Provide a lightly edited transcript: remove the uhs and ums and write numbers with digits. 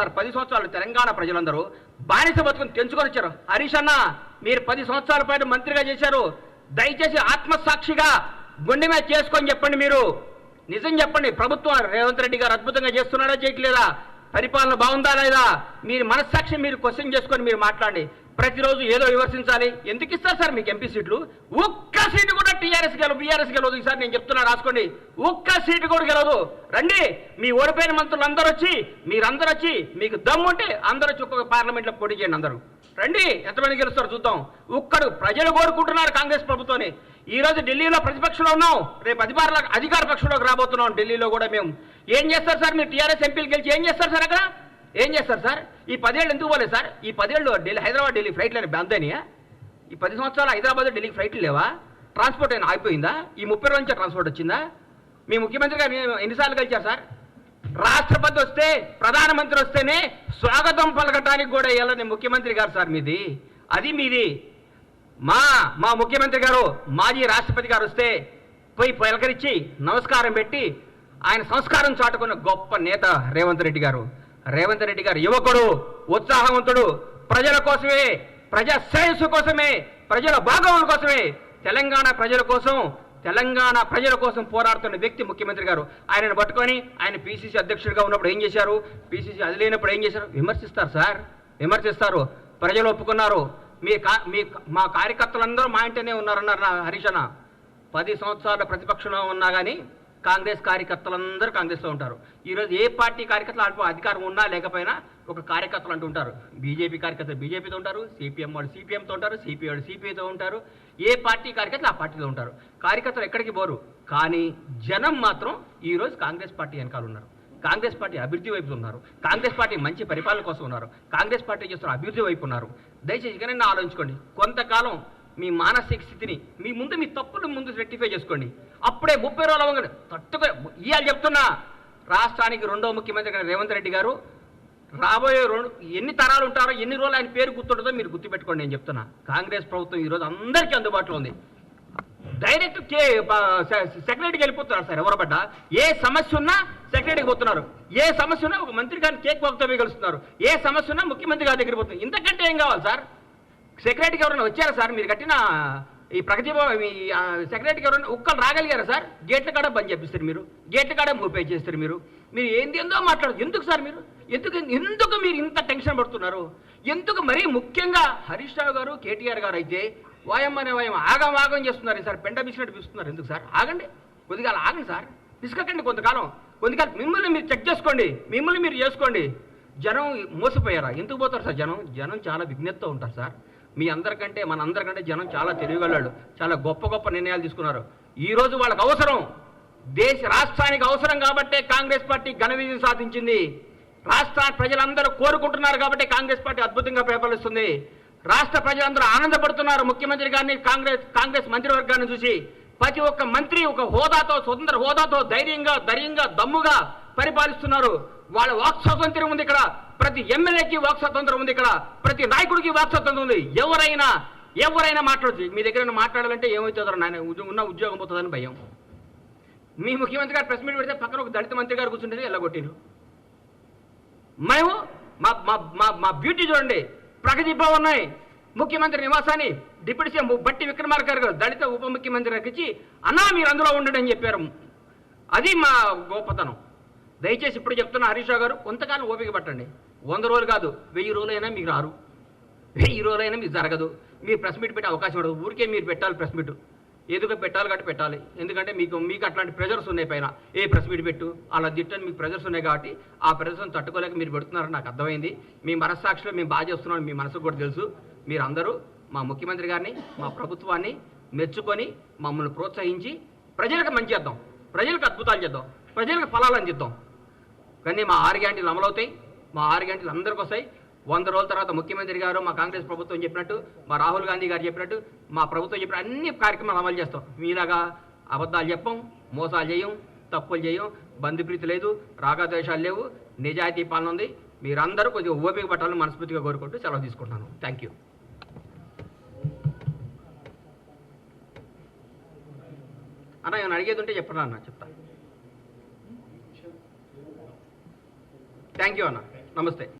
10 సంవత్సరాలు తెలంగాణ ప్రజలందరూ బానిస బతుకుని తెంచుకొని వచ్చారు. హరీష్ అన్న, మీరు 10 సంవత్సరాల పాటు మంత్రిగా చేశారు. దయచేసి ఆత్మసాక్షిగా గుండె మీద చేసుకొని చెప్పండి. మీరు నిజం చెప్పండి. ప్రభుత్వం రేవంత్ రెడ్డి గారు అద్భుతంగా చేస్తున్నారా, చేయట్లేదా? పరిపాలన బాగుందా లేదా? మీరు మనస్సాక్షి మీరు క్వశ్చన్ చేసుకొని మీరు మాట్లాడండి. ప్రతిరోజు ఏదో విమర్శించాలి. ఎందుకు ఇస్తారు సార్ మీకు ఎంపీ సీట్లు? ఒక్క సీటు కూడా టీఆర్ఎస్ గెలవు, బీఆర్ఎస్ గెలవదు. ఈసారి నేను చెప్తున్నా, రాసుకోండి. ఒక్క సీటు కూడా గెలవదు. రండి, మీ ఓడిపోయిన మంత్రులు అందరూ వచ్చి, మీరందరూ వచ్చి, మీకు దమ్ముంటే అందరూ వచ్చి ఒక్కొక్క పార్లమెంట్లో పోటీ చేయండి. అందరూ రండి, ఎంతమంది గెలుస్తారు చూద్దాం. ఒక్కడు ప్రజలు కోరుకుంటున్నారు కాంగ్రెస్ ప్రభుత్వాన్ని. ఈరోజు ఢిల్లీలో ప్రతిపక్షంలో ఉన్నాం, రేపు అధికార పక్షంలోకి రాబోతున్నాం. ఢిల్లీలో కూడా మేము ఏం చేస్తారు సార్? మీరు టీఆర్ఎస్ ఎంపీలు గెలిచి ఏం చేస్తారు సార్? అక్కడ ఏం చేస్తారు సార్? ఈ 10 ఏళ్ళు ఎందుకు పోలేదు సార్? ఈ 10 ఏళ్ళు హైదరాబాద్ ఢిల్లీ ఫ్లైట్లు బంద్ అయినాయా? ఈ 10 సంవత్సరాలు హైదరాబాద్ ఢిల్లీకి ఫ్లైట్లు లేవా? ట్రాన్స్పోర్ట్ అయినా ఆగిపోయిందా? ఈ 30 రోజుల నుంచి ట్రాన్స్పోర్ట్ వచ్చిందా? మీ ముఖ్యమంత్రి గారు ఎన్నిసార్లు కలిచారు సార్? రాష్ట్రపతి వస్తే, ప్రధానమంత్రి వస్తేనే స్వాగతం పలకటానికి కూడా వెళ్ళని ముఖ్యమంత్రి గారు సార్ మీది. అది మీది. మా ముఖ్యమంత్రి గారు, మాజీ రాష్ట్రపతి గారు వస్తే పోయి పలకరించి నమస్కారం పెట్టి ఆయన సంస్కారం చాటుకున్న గొప్ప నేత రేవంత్ రెడ్డి గారు. రేవంత్ రెడ్డి గారు యువకుడు, ఉత్సాహవంతుడు, ప్రజల కోసమే, ప్రజా శ్రేయస్సు కోసమే, ప్రజల భాగవతం కోసమే, తెలంగాణ ప్రజల కోసం పోరాడుతున్న వ్యక్తి ముఖ్యమంత్రి గారు. ఆయనను పట్టుకొని ఆయన పిసిసి అధ్యక్షుడిగా ఉన్నప్పుడు ఏం చేశారు, పిసిసి అది లేనప్పుడు ఏం చేశారు? విమర్శిస్తారు సార్, విమర్శిస్తారు. ప్రజలు ఒప్పుకున్నారు. మా కార్యకర్తలందరూ మా ఇంటనే ఉన్నారన్నారు హరీష్ అన్న. 10 సంవత్సరాల ప్రతిపక్షంలో ఉన్నా కానీ కాంగ్రెస్ కార్యకర్తలందరూ కాంగ్రెస్లో ఉంటారు. ఈరోజు ఏ పార్టీ కార్యకర్తలు అధికారం ఉన్నా లేకపోయినా ఒక కార్యకర్తలు అంటూ ఉంటారు. బీజేపీ కార్యకర్తలు బీజేపీతో ఉంటారు, సిపిఎం వాళ్ళు సిపిఎంతో ఉంటారు, సిపిఐ వాళ్ళు సిపిఐతో ఉంటారు. ఏ పార్టీ కార్యకర్తలు ఆ పార్టీలో ఉంటారు. కార్యకర్తలు ఎక్కడికి పోరు. కానీ జనం మాత్రం ఈరోజు కాంగ్రెస్ పార్టీ వెనకాల ఉన్నారు. కాంగ్రెస్ పార్టీ అభివృద్ధి వైపు ఉన్నారు. కాంగ్రెస్ పార్టీ మంచి పరిపాలన కోసం ఉన్నారు. కాంగ్రెస్ పార్టీ చేస్తున్న అభివృద్ధి వైపు ఉన్నారు. దయచేసి ఇకనైనా ఆలోచించుకోండి. కొంతకాలం మీ మానసిక స్థితిని మీ తప్పులు ముందు రెక్టిఫై చేసుకోండి. అప్పుడే 30 రోజులు అవ్వగానే ఇవాళ చెప్తున్నా, రాష్ట్రానికి 2వ ముఖ్యమంత్రి రేవంత్ రెడ్డి గారు రాబోయే ఎన్ని తరాలు ఉంటారో, ఎన్ని రోజులు ఆయన పేరు గుర్తుంటుందో మీరు గుర్తుపెట్టుకోండి. నేను చెప్తున్నా, కాంగ్రెస్ ప్రభుత్వం ఈరోజు అందరికీ అందుబాటులో ఉంది. డైరెక్ట్ సెక్రటరీకి వెళ్ళిపోతున్నారు సార్. ఎవరు పడ్డా ఏ సమస్య ఉన్నా సెక్రటరీకి పోతున్నారు. ఏ సమస్య ఉన్నా ఒక మంత్రి గారిని కేక్ వాక్తో కలుస్తున్నారు. ఏ సమస్య ఉన్నా ముఖ్యమంత్రి గారి దగ్గర పోతున్నారు. ఇంతకంటే ఏం కావాలి సార్? సెక్రటరీకి ఎవరైనా వచ్చారా సార్? మీరు కట్టిన ఈ ప్రగతి సెక్రటరీకి ఎవరైనా ఒక్కరు రాగలిగారా సార్? గేట్ల కాడ బంద్ చేపిస్తారు మీరు, గేట్ల కాడ మూపే చేస్తారు మీరు. ఏందో మాట్లాడదు. ఎందుకు సార్ మీరు? ఎందుకు మీరు ఇంత టెన్షన్ పడుతున్నారు? ఎందుకు? మరీ ముఖ్యంగా హరీష్ రావు గారు, కేటీఆర్ గారు అయితే వాయమ్మనే ఆగం చేస్తున్నారు సార్. పెంట బిసినట్టు పిస్తున్నారు. ఎందుకు సార్? ఆగండి, కొద్దిగా ఆగండి సార్. పిసుకకండి కొంతకాలం. మిమ్మల్ని మీరు చెక్ చేసుకోండి, మిమ్మల్ని మీరు చేసుకోండి. జనం మోసపోయారా? ఎందుకు పోతారు సార్? జనం చాలా విజ్ఞతతో ఉంటారు సార్. మన అందరికంటే జనం చాలా తెలివిగలవాళ్ళు. చాలా గొప్ప నిర్ణయాలు తీసుకున్నారు. ఈరోజు వాళ్ళకి అవసరం, రాష్ట్రానికి అవసరం కాబట్టే కాంగ్రెస్ పార్టీ ఘన విజయం సాధించింది. రాష్ట్ర ప్రజలందరూ కోరుకుంటున్నారు కాబట్టి కాంగ్రెస్ పార్టీ అద్భుతంగా పరిపాలిస్తుంది. రాష్ట్ర ప్రజలందరూ ఆనందపడుతున్నారు ముఖ్యమంత్రి గారిని, కాంగ్రెస్ మంత్రివర్గాన్ని చూసి. ప్రతి ఒక్క మంత్రి ఒక హోదాతో, స్వతంత్ర హోదాతో ధైర్యంగా దమ్ముగా పరిపాలిస్తున్నారు. వాళ్ళ వాక్ స్వాతంత్ర్యం ఉంది ఇక్కడ. ప్రతి ఎమ్మెల్యేకి వాక్ స్వాతంత్రం ఉంది ఇక్కడ. ప్రతి నాయకుడికి వాక్ స్వాతంత్రం ఉంది. ఎవరైనా మాట్లాడచ్చు. మీ దగ్గర మాట్లాడాలంటే ఏమవుతుందో నాయన, ఉన్న ఉద్యోగం పోతుందని భయం. మీ ముఖ్యమంత్రి గారు ప్రెస్ మీట్ పెడితే పక్కన ఒక దళిత మంత్రి గారు కూర్చుంటే ఎల్లగొట్టిరు. మేము మా బ్యూటీ చూడండి. ప్రగతి భవన్ ఉన్నాయి, ముఖ్యమంత్రి నివాసాన్ని డిప్యూటీ సీఎం బట్టి విక్రమార్క గారు దళిత ఉప ముఖ్యమంత్రి గారికి ఇచ్చి, అన్నా మీరు అందులో ఉండండి అని చెప్పారు. అది మా గొప్పతనం. దయచేసి ఇప్పుడు చెప్తున్న హరీష్ రావు గారు, కొంతకాలం ఓపిక పట్టండి. 100 రోజులు కాదు, 1000 రోజులైనా మీకు రారు, 1000 రోజులైనా మీకు జరగదు. మీరు ప్రెస్ మీట్ పెట్టే అవకాశం ఉండదు. ఊరికే మీరు పెట్టాలి ప్రెస్ మీట్. ఏదో పెట్టాలి కాబట్టి పెట్టాలి. ఎందుకంటే మీకు అట్లాంటి ప్రెజర్స్ ఉన్నాయి పైన. ఏ ప్రెస్ మీట్ పెట్టు అలా తిట్టని మీకు ప్రెజర్స్ ఉన్నాయి కాబట్టి ఆ ప్రెజర్స్ని తట్టుకోలేక మీరు పెడుతున్నారని నాకు అర్థమైంది. మీ మనస్సాక్షిలో మేము బాగా చేస్తున్నాం, మీ మనసుకు కూడా తెలుసు. మీరందరూ మా ముఖ్యమంత్రి గారిని, మా ప్రభుత్వాన్ని మెచ్చుకొని మమ్మల్ని ప్రోత్సహించి ప్రజలకు మంచి చేద్దాం, ప్రజలకు అద్భుతాలు చేద్దాం, ప్రజలకు ఫలాలు అందిద్దాం. కానీ మా 6 గ్యారెంటీలు అమలవుతాయి. మా 6 గ్యారెంటీలు అందరికీ వస్తాయి. 100 రోజుల తర్వాత ముఖ్యమంత్రి గారు, మా కాంగ్రెస్ ప్రభుత్వం చెప్పినట్టు, మా రాహుల్ గాంధీ గారు చెప్పినట్టు, మా ప్రభుత్వం చెప్పిన అన్ని కార్యక్రమాలు అమలు చేస్తాం. మీలాగా అబద్ధాలు చెప్పం, మోసాలు చేయం, తప్పులు చేయం, బంధుప్రీతి లేదు, రాగద్వేషాలు లేవు, నిజాయితీ పాలన ఉంది. మీరందరూ కొద్దిగా ఓపిక పట్టాలని మనస్ఫూర్తిగా కోరుకుంటూ సెలవు తీసుకుంటున్నాను. Thank you. అన్న ఏమైనా అడిగేది ఉంటే చెప్పరా అన్న, చెప్తా. థ్యాంక్ యూ అన్న. నమస్తే.